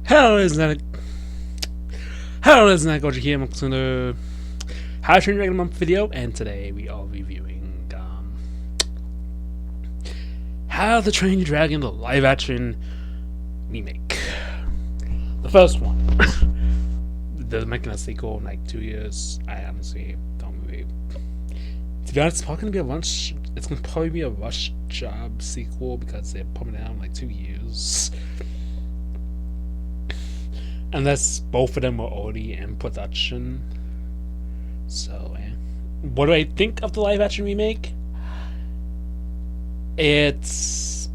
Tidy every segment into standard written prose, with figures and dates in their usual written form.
Hello, isn't that Goji here? Welcome to How to Train Your Dragon Month video, and today we are reviewing How to Train Your Dragon, the live action remake. The first one. They're making a sequel in like 2 years. I honestly don't really. To be honest, it's probably gonna be a rush. It's gonna probably be a rush job sequel because they're pumping it out in like 2 years. Unless both of them were already in production. So, what do I think of the live action remake? It's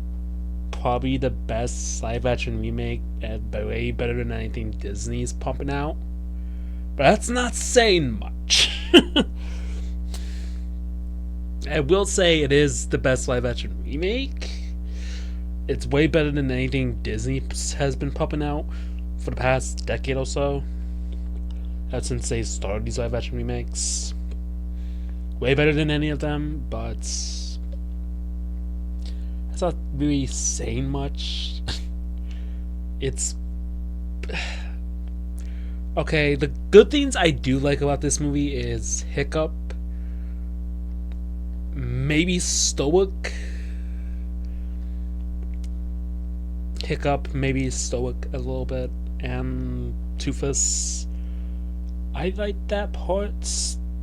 probably the best live action remake, and way better than anything Disney's pumping out. But that's not saying much. I will say it is the best live action remake. It's way better than anything Disney has been pumping out for the past decade or so. Ever since they started these live action remakes. Way better than any of them, but it's not really saying much. It's okay, the good things I do like about this movie is Hiccup, maybe Stoic. Hiccup, maybe Stoic a little bit, and Toothless. I like that part.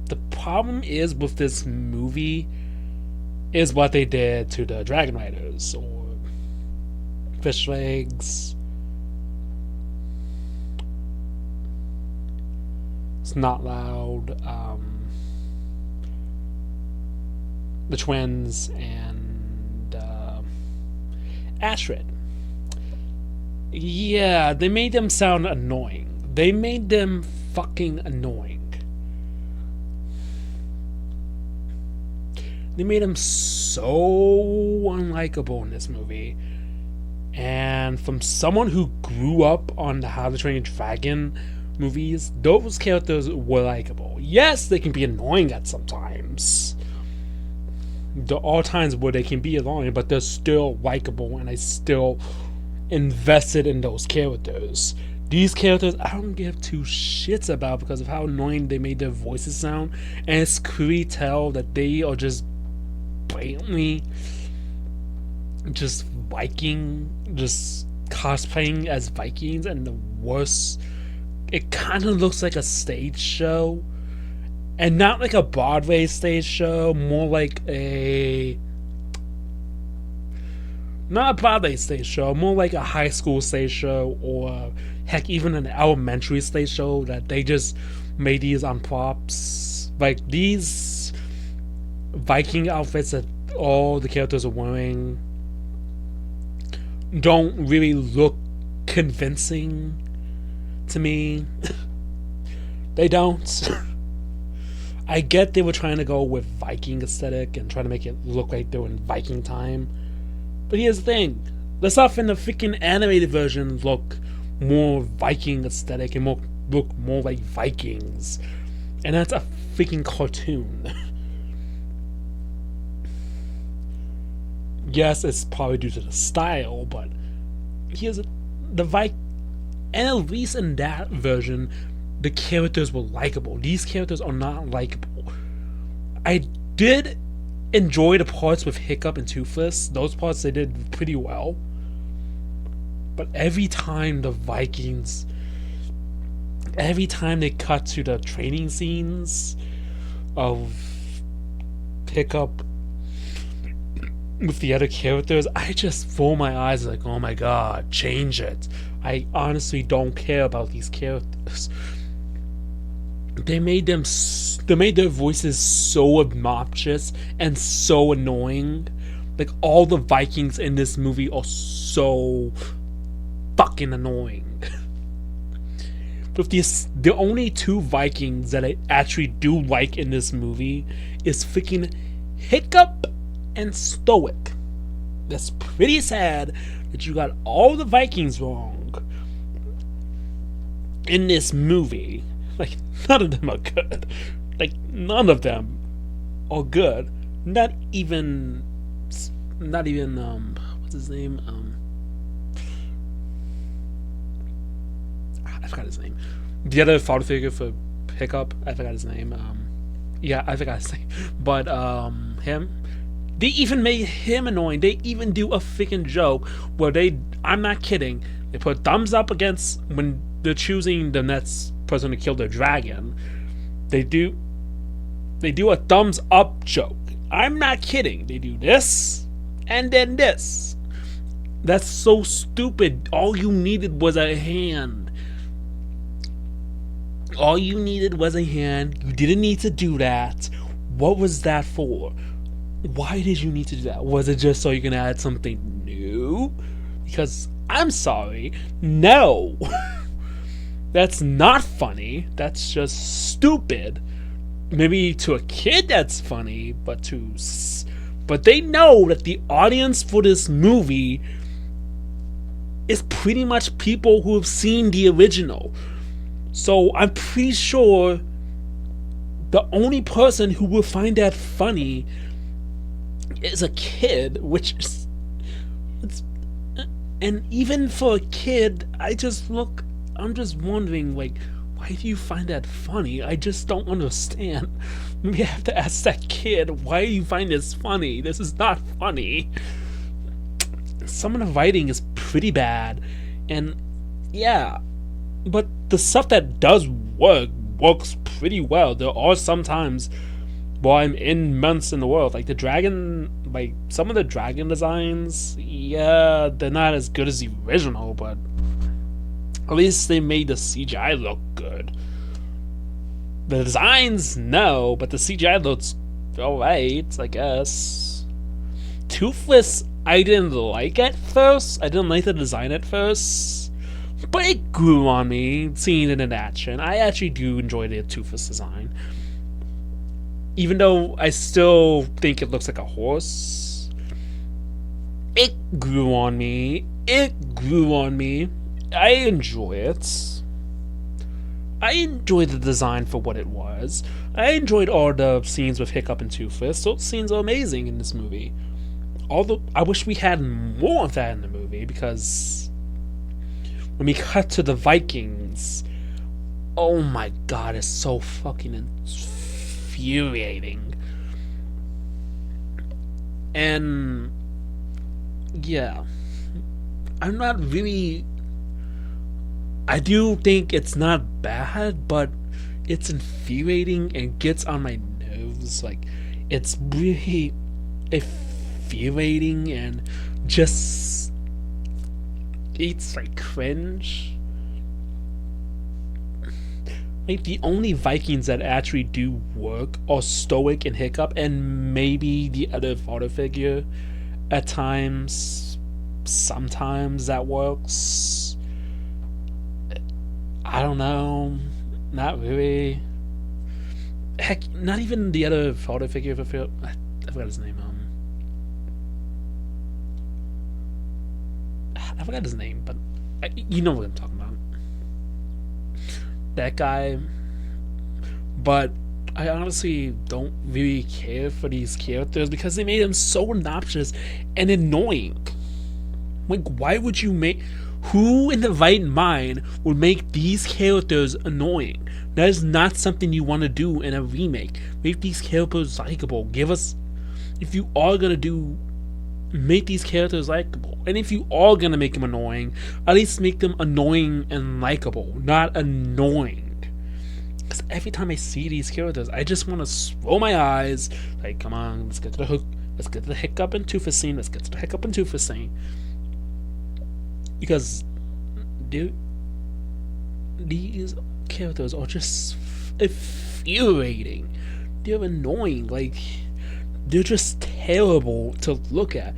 The problem is with this movie is what they did to the Dragon Riders or Fish Legs. It's not loud. The twins and Astrid. Yeah, they made them sound annoying. They made them fucking annoying. They made them so unlikable in this movie. And from someone who grew up on the How to Train Your Dragon movies, those characters were likable. Yes, they can be annoying at sometimes. There are times where they can be annoying, but they're still likable, and I still invested in those characters. These characters I don't give two shits about because of how annoying they made their voices sound, and it's clearly tell that they are just blatantly just cosplaying as Vikings, and the worst. It kind of looks like a stage show, and not like a Broadway stage show, more like not a Broadway stage show, more like a high school stage show, or heck, even an elementary stage show that they just made these on props. Like, these Viking outfits that all the characters are wearing don't really look convincing to me. They don't. I get they were trying to go with Viking aesthetic and trying to make it look like they were in Viking time. But here's the thing, the stuff in the freaking animated version look more Viking aesthetic and look more like Vikings. And that's a freaking cartoon. Yes, it's probably due to the style, but here's the and at least in that version, the characters were likable. These characters are not likable. I did enjoy the parts with Hiccup and Toothless. Those parts they did pretty well. But every time they cut to the training scenes of Hiccup with the other characters, I just roll my eyes like, oh my god, change it. I honestly don't care about these characters. They made their voices so obnoxious and so annoying. Like, all the Vikings in this movie are so fucking annoying. But the only two Vikings that I actually do like in this movie is freaking Hiccup and Stoic. That's pretty sad that you got all the Vikings wrong in this movie. Like, none of them are good. Like, none of them are good. Not even what's his name? I forgot his name. The other father figure for Hiccup, I forgot his name. Yeah, I forgot his name. But him, they even made him annoying. They even do a freaking joke where I'm not kidding, they put thumbs up against when they're choosing the next person to kill their dragon. They do a thumbs up joke. I'm not kidding. They do this and then this. That's so stupid. All you needed was a hand. All you needed was a hand. You didn't need to do that. What was that for? Why did you need to do that? Was it just so you can add something new? Because I'm sorry, no. That's not funny. That's just stupid. Maybe to a kid that's funny, but they know that the audience for this movie is pretty much people who have seen the original. So I'm pretty sure the only person who will find that funny is a kid, which is, and even for a kid, I'm just wondering, like, why do you find that funny? I just don't understand. Maybe I have to ask that kid, why do you find this funny? This is not funny. Some of the writing is pretty bad, and yeah, but the stuff that does works pretty well. There are some times while I'm immersed in the world, like the dragon, like some of the dragon designs, yeah, they're not as good as the original, but at least they made the CGI look good. The designs, no, but the CGI looks alright, I guess. Toothless, I didn't like at first. I didn't like the design at first, but it grew on me seeing it in action. I actually do enjoy the Toothless design, even though I still think it looks like a horse. It grew on me. I enjoy it. I enjoyed the design for what it was. I enjoyed all the scenes with Hiccup and Toothless. Those scenes are amazing in this movie. Although I wish we had more of that in the movie, because when we cut to the Vikings, oh my god, it's so fucking infuriating. And yeah, I'm not really, I do think it's not bad, but it's infuriating and gets on my nerves. Like, it's really infuriating and just, it's like cringe. Like, the only Vikings that actually do work are Stoic and Hiccup, and maybe the other father figure at times. Sometimes that works. I don't know. Not really. Heck, not even the other father figure. I forgot his name. I forgot his name, but you know what I'm talking about. That guy. But I honestly don't really care for these characters because they made them so obnoxious and annoying. Like, why would you make... Who in the right mind would make these characters annoying? That is not something you want to do in a remake. Make these characters likable. Give us... If you are going to do... Make these characters likable. And if you are going to make them annoying, at least make them annoying and likable, not annoying. Because every time I see these characters, I just want to roll my eyes. Like, come on, let's get to the hook. Let's get to the Hiccup and Toothless scene. Let's get to the Hiccup and Toothless scene. Because, dude, these characters are just infuriating. They're annoying. Like, they're just terrible to look at.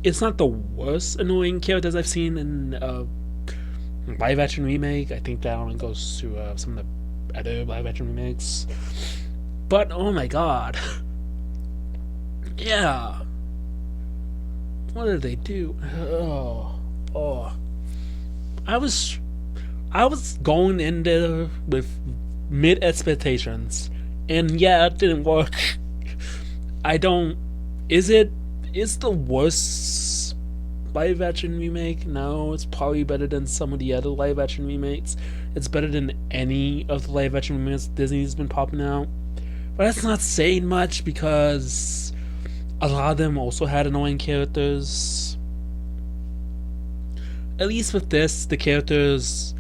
It's not the worst annoying characters I've seen in live action remake. I think that only goes to some of the other live action remakes. But, oh my god. Yeah. What did they do? Oh. I was going in there with mid expectations, and yeah, it didn't work. Is the worst live action remake? No, it's probably better than some of the other live action remakes. It's better than any of the live action remakes Disney's been popping out. But that's not saying much because a lot of them also had annoying characters. At least with this, the characters,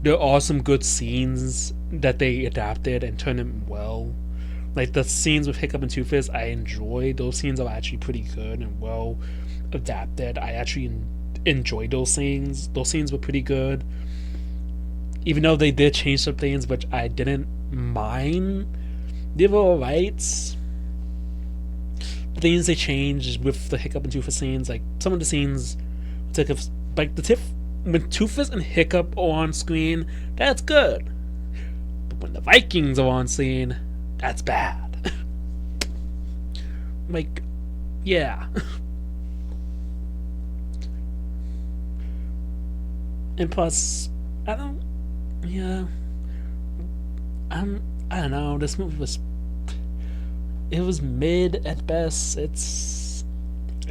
there are some good scenes that they adapted and turned them well. Like the scenes with Hiccup and Two-Face, I enjoyed. Those scenes are actually pretty good and well adapted. I actually enjoyed those scenes. Those scenes were pretty good. Even though they did change some things, which I didn't mind, they were alright. The things they changed with the Hiccup and Two-Face scenes, like some of the scenes, like the tip when Two-Face and Hiccup are on screen, that's good. But when the Vikings are on screen, that's bad. Like, yeah. And plus, I don't know, this movie was, it was mid at best.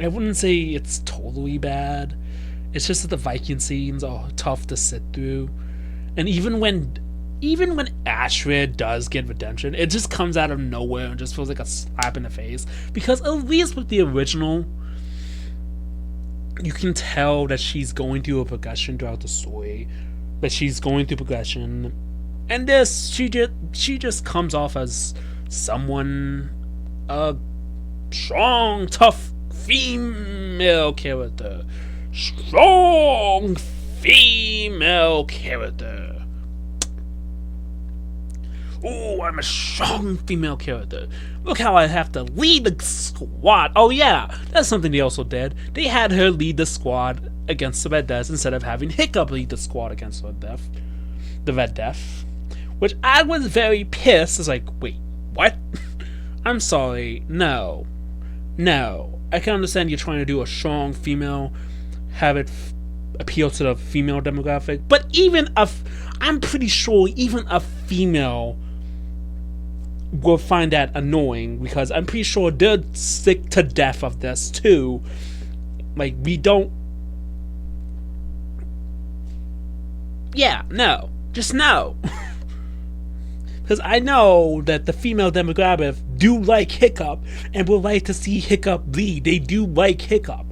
I wouldn't say it's totally bad. It's just that the Viking scenes are tough to sit through. And even when Ashrid does get redemption, it just comes out of nowhere and just feels like a slap in the face. Because at least with the original, you can tell that she's going through a progression throughout the story. That she's going through progression. And this, she just comes off as someone, a strong, tough female character. Strong female character. Oh, I'm a strong female character. Look how I have to lead the squad. Oh yeah, that's something they also did. They had her lead the squad against the Red Death instead of having Hiccup lead the squad against the Red Death. Which I was very pissed. It's like, wait, what? I'm sorry, no. I can understand you're trying to do a strong female, have it appeal to the female demographic, but I'm pretty sure even a female will find that annoying, because I'm pretty sure they're sick to death of this too. Like, we don't. Yeah, no. Just no. Because I know that the female demographic do like Hiccup and would like to see Hiccup lead. They do like Hiccup.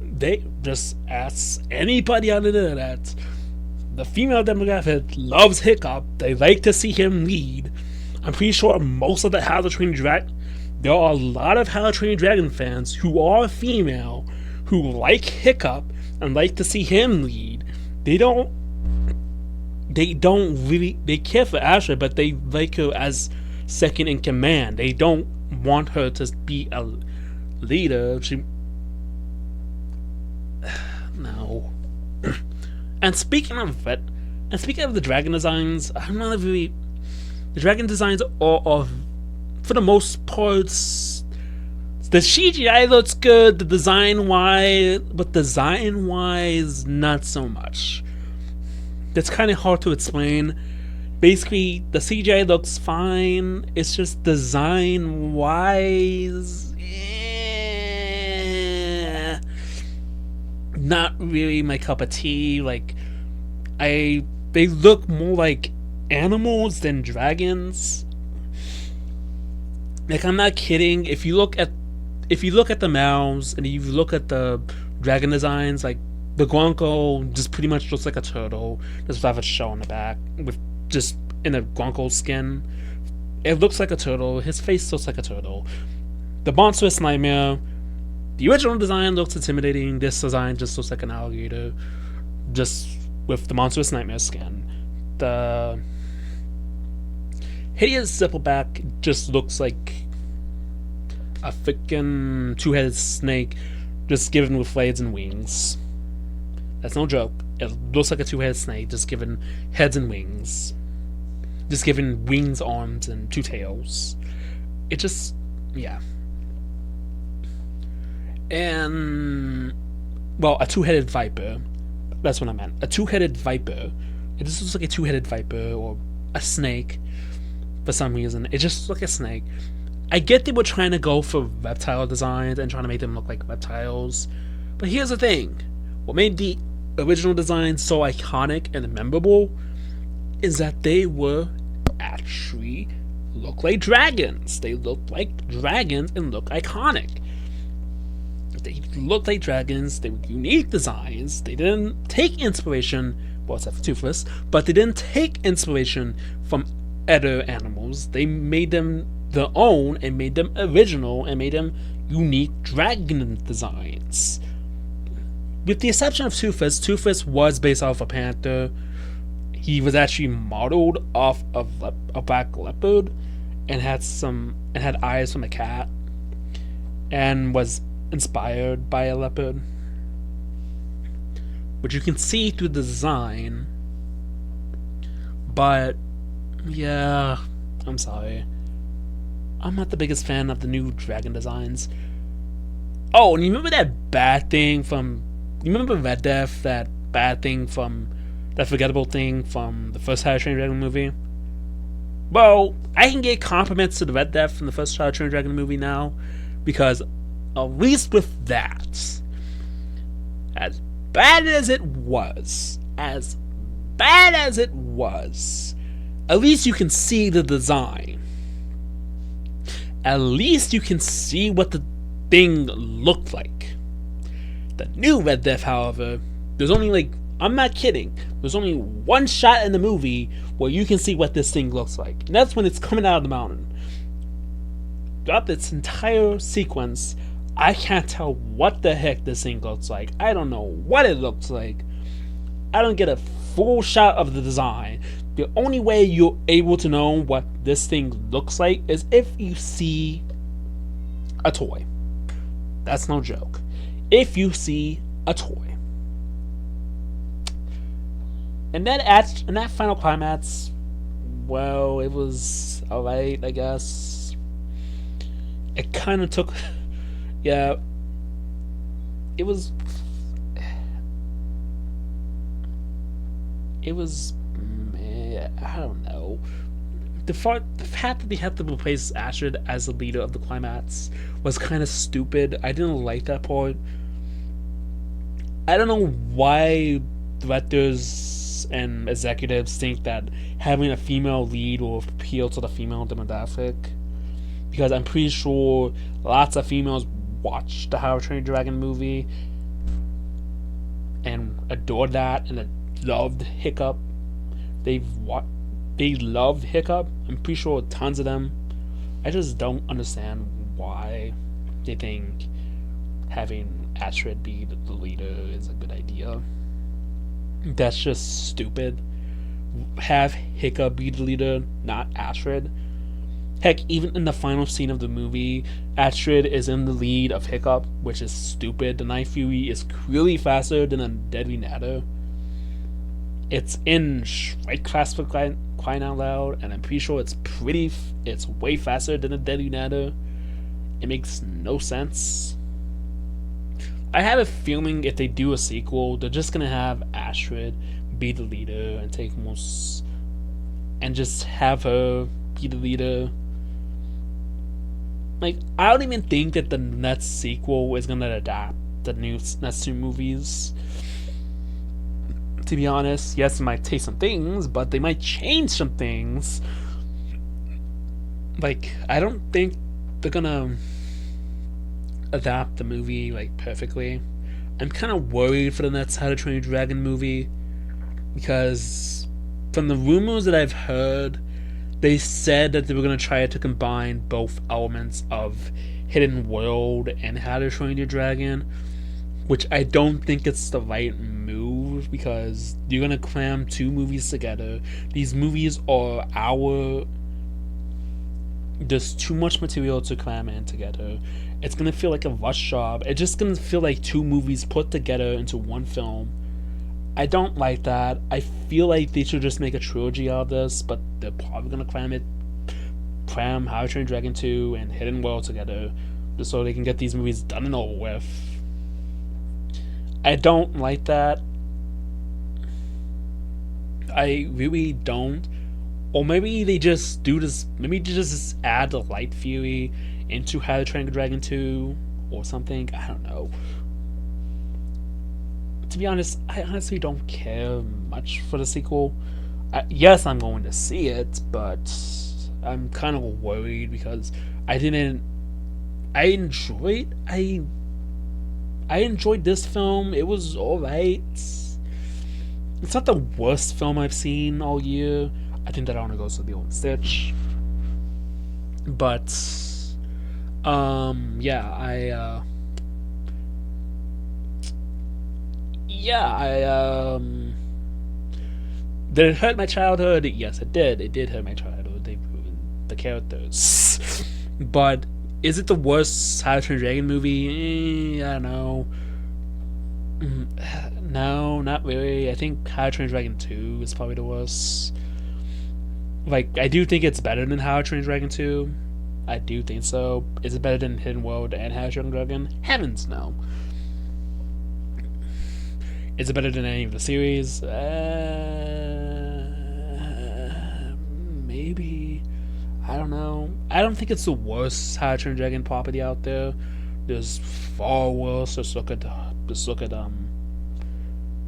They just ask anybody on the internet. The female demographic loves Hiccup. They like to see him lead. I'm pretty sure most of the How to Train Your Dragon, there are a lot of How to Train Your Dragon fans who are female, who like Hiccup and like to see him lead. They don't really, they care for Asher, but they like her as second in command. They don't want her to be a leader. No. And speaking of the dragon designs, I'm not really. The dragon designs are for the most part, the CGI looks good. The design wise, not so much. That's kind of hard to explain. Basically, the CGI looks fine. It's just design wise, not really my cup of tea. Like, they look more like animals than dragons. Like, I'm not kidding. If you look at the mouths and you look at the dragon designs, like the Guanco just pretty much looks like a turtle. Just have a shell on the back with just in a Guanco skin. It looks like a turtle. His face looks like a turtle. The Monstrous Nightmare, the original design looks intimidating. This design just looks like an alligator, just with the Monstrous Nightmare skin. The Hideous Zippleback just looks like a freaking two-headed snake, just given with blades and wings. That's no joke. It looks like a two-headed snake, just given heads and wings. Just given wings, arms, and two tails. It just, yeah. And, well, a two-headed viper. That's what I meant. A two-headed viper. It just looks like a two-headed viper or a snake. For some reason, it just looks like a snake. I get they were trying to go for reptile designs and trying to make them look like reptiles. But here's the thing. What made the original design so iconic and memorable is that they were actually look like dragons. They look like dragons and look iconic. They looked like dragons. They were unique designs. They didn't take inspiration, well, except for Toothless, but they didn't take inspiration from other animals. They made them their own and made them original and made them unique dragon designs. With the exception of Toothless, Toothless was based off a panther. He was actually modeled off of a black leopard and had eyes from a cat and was inspired by a leopard, which you can see through the design. But yeah, I'm sorry, I'm not the biggest fan of the new dragon designs. Oh, and you remember that bad thing from, you remember Red Death, that bad thing from, that forgettable thing from the first How to Train Your Dragon movie? Well, I can get compliments to the Red Death from the first How to Train Your Dragon movie now, because at least with that, as bad as it was, at least you can see the design. At least you can see what the thing looked like. The new Red Death, however, there's only like, I'm not kidding, there's only one shot in the movie where you can see what this thing looks like. And that's when it's coming out of the mountain. Throughout its entire sequence, I can't tell what the heck this thing looks like. I don't know what it looks like. I don't get a full shot of the design. The only way you're able to know what this thing looks like is if you see a toy. That's no joke. If you see a toy. And that final climax, well, it was alright, I guess. It kind of took, yeah, it was, I don't know. The fact that they had to replace Astrid as the leader of the climax was kind of stupid. I didn't like that part. I don't know why directors and executives think that having a female lead will appeal to the female demographic, because I'm pretty sure lots of females watched the How to Train Your Dragon movie and adored that and loved Hiccup. They loved Hiccup. I'm pretty sure tons of them. I just don't understand why they think having Astrid be the leader is a good idea. That's just stupid. Have Hiccup be the leader, not Astrid. Heck, even in the final scene of the movie, Astrid is in the lead of Hiccup, which is stupid. The Night Fury is clearly faster than a Deadly Nadder. It's in Strike class for crying out loud, and I'm pretty sure it's way faster than a Deadly Nadder. It makes no sense. I have a feeling if they do a sequel, they're just gonna have Astrid be the leader and take most, and just have her be the leader. Like, I don't even think that the next sequel is gonna adapt the next two movies. To be honest, yes, it might take some things, but they might change some things. Like, I don't think they're gonna adapt the movie like perfectly. I'm kind of worried for the next How to Train Your Dragon movie, because from the rumors that I've heard, they said that they were going to try to combine both elements of Hidden World and How to Train Your Dragon, which I don't think it's the right move, because you're going to cram two movies together. These movies are there's too much material to cram in together. It's gonna feel like a rush job. It's just gonna feel like two movies put together into one film. I don't like that. I feel like they should just make a trilogy out of this, but they're probably gonna cram How to Train Your Dragon 2 and Hidden World together, just so they can get these movies done and over with. I don't like that. I really don't. Or maybe they just do this. Maybe they just add the Light Fury into How to Train Your Dragon 2 or something. I don't know. to be honest, I honestly don't care much for the sequel. Yes, I'm going to see it, but I'm kind of worried because I didn't. I enjoyed. I enjoyed this film. It was alright. It's not the worst film I've seen all year. I think that honor goes to the old Stitch. But yeah, did it hurt my childhood? Yes, it did. It did hurt my childhood. They ruined the characters. But is it the worst How to Train Your Dragon movie? I don't know. No, not really. I think How to Train Your Dragon 2 is probably the worst. Like, I do think it's better than How to Train Your Dragon 2. I do think so. Is it better than Hidden World and How to Train Your Dragon? Heavens, no. Is it better than any of the series? Maybe. I don't know. I don't think it's the worst How to Train Your Dragon property out there. There's far worse. Just look at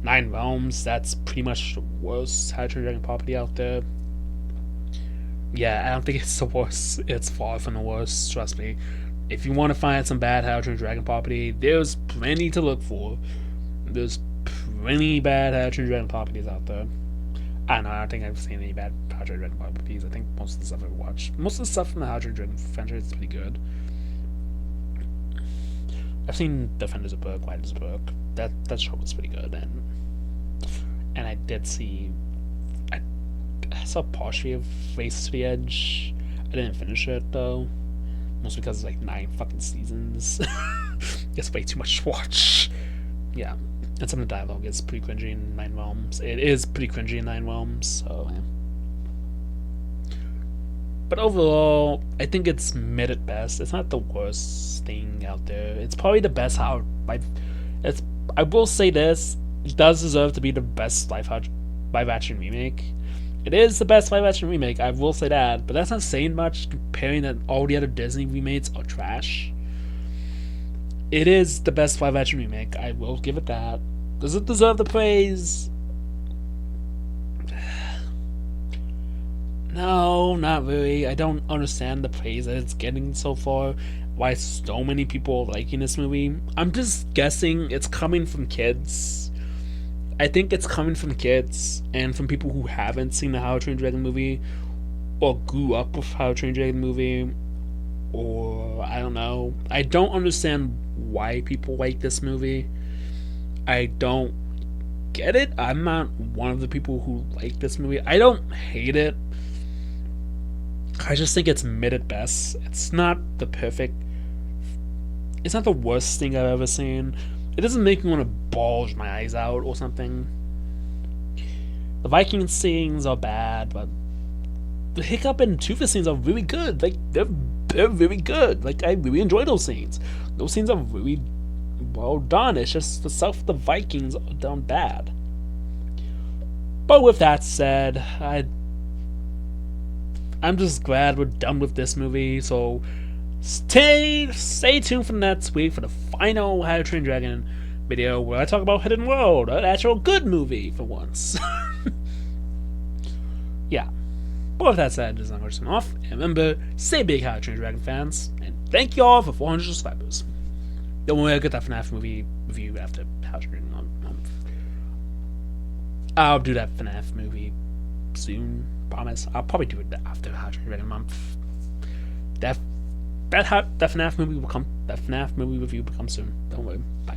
Nine Realms. That's pretty much the worst How to Train Your Dragon property out there. Yeah, I don't think it's the worst. It's far from the worst. Trust me. If you want to find some bad How to Train Your Dragon property, there's plenty to look for. There's plenty bad How to Train Your Dragon properties out there. I don't know. I don't think I've seen any bad How to Train Your Dragon properties. I think most of the stuff I've watched, most of the stuff from the How to Train Your Dragon franchise is pretty good. I've seen Defenders of Berk, Lighters of Berk. That show was pretty good, and I did see. I saw partially of Race to the Edge. I didn't finish it though, mostly because it's like 9 fucking seasons. It's way too much to watch. Yeah, and some of the dialogue is pretty cringy in Nine Realms. It is pretty cringy in Nine Realms, so yeah. But overall, I think it's mid at best. It's not the worst thing out there. It's probably the best how it's. I will say this: it does deserve to be the best live action remake. It is the best live action remake. I will say that, but that's not saying much comparing that all the other Disney remakes are trash. It is the best live action remake. I will give it that. Does it deserve the praise? No, not really. I don't understand the praise that it's getting so far. Why so many people are liking this movie. I'm just guessing it's coming from kids. I think it's coming from kids and from people who haven't seen the How to Train Your Dragon movie or grew up with How to Train Your Dragon movie, or I don't know. I don't understand why people like this movie. I don't get it. I'm not one of the people who like this movie. I don't hate it. I just think it's mid at best. It's not the perfect. It's not the worst thing I've ever seen. It doesn't make me want to bulge my eyes out or something. The Viking scenes are bad, but the Hiccup and Toothless scenes are really good. Like they're really good. Like I really enjoy those scenes. Those scenes are really well done. It's just the stuff the Vikings are done bad. But with that said, I'm just glad we're done with this movie. So stay tuned for next week for the final How to Train Your Dragon video where I talk about Hidden World, an actual good movie for once. Yeah. But with that said, this is Uncle Justin off. And remember, stay big How to Train Your Dragon fans. And thank you all for 400 subscribers. Don't worry, I'll get that FNAF movie review after How to Train Your Dragon. I'll do that FNAF movie soon. Promise. I'll probably do it after How to Train Your Dragon month. That FNAF movie will come. That FNAF movie review will come soon. Don't worry. Bye.